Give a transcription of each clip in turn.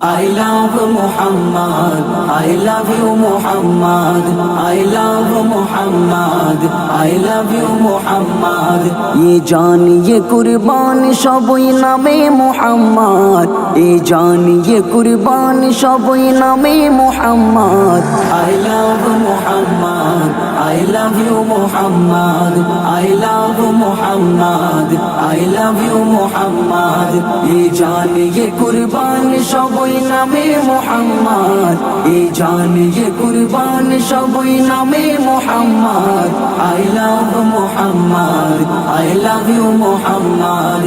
I love Muhammad, I love you Muhammad, I love Muhammad, I love you Muhammad. ये जान ये कुर्बान सबई नामे Muhammad, ये जान ये कुर्बान सबई नामे Muhammad. I love Muhammad, I love you Muhammad, I love Muhammad, I love you Muhammad. ये जान ये कुर्बान सबई নামে মুহাম্মদ, এই জান ये কুরবান সবই নামে Muhammad. I love Muhammad, I love you Muhammad,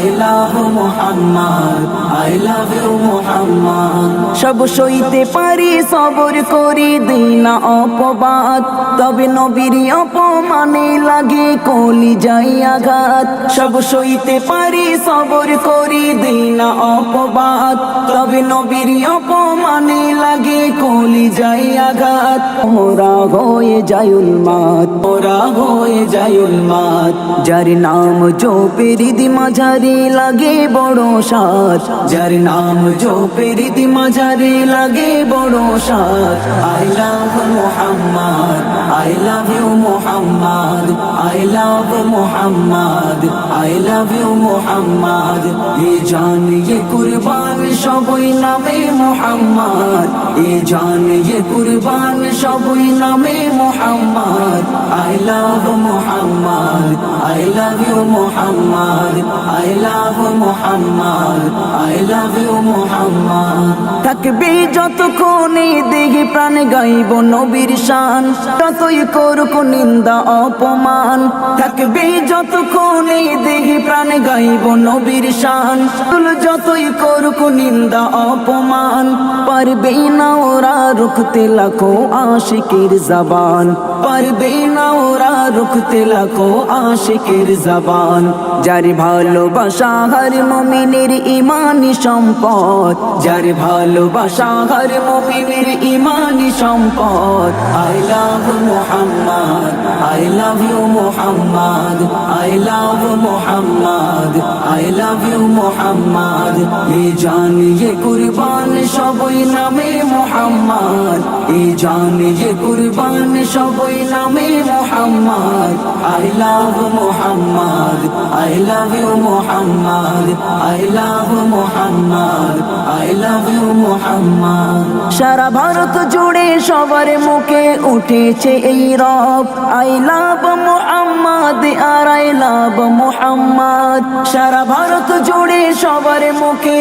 I love Muhammad, I love you Muhammad. সব সইতে পারি সবর করি দিই না অপবাদ, তবে নবীর অপমানে লাগে কলি যাই আঘাত. সব সইতে পারি সবর করি দিই না অপবাদ, তবে নবীর অপমানে লাগে কলি যাই আঘাত. মোরা হয়ে যায় উন্মাদ, মোরা হয়ে যায় উন্মাদ. যার নাম জপের মাঝারি লাগে বড় সাজ, যার নাম জপের মাঝারি লাগে বড় সাজ. I love Muhammad, I love you Muhammad, I love Muhammad, I love you Muhammad. ये जान ये कुर्बान সবই নামে মুহাম্মদ, ये जान ये कुर्बान সবই নামে Muhammad. I love Muhammad, I love you Muhammad, I love Muhammad, I love you Muhammad. থাকবে যতক্ষণে দেহে প্রাণ গাইব নবীর শান, ততই করুক নিন্দা অপমান. থাকবে যতক্ষণে দেহে প্রাণ গাইব নবীর শান, যতই করুক নিন্দা অপমান. পারবে না ওরা রুখতে লাখো আশিকের জবান, পারবে না ওরা রুখতে লাখো আশিকের জবান. যার ভালোবাসা হর মুমিনের ইমানি সম্পদ, যার ভালোবাসা হর মুমিনের ইমানি সম্পদ. I love Muhammad, I love you Muhammad, I love Muhammad, I love you Muhammad. ये जान ये कुर्बान সবই নামে মুহাম্মদ, ये जान ये कुर्बान সবই নামে Muhammad. I love Muhammad, I love you Muhammad, I love Muhammad, I love you Muhammad. সারা ভারত জুড়ে সবার মুখে উঠেছে এই রব, I love Muhammad R I love Muhammad. সারা ভারত জুড়ে সবার মুখে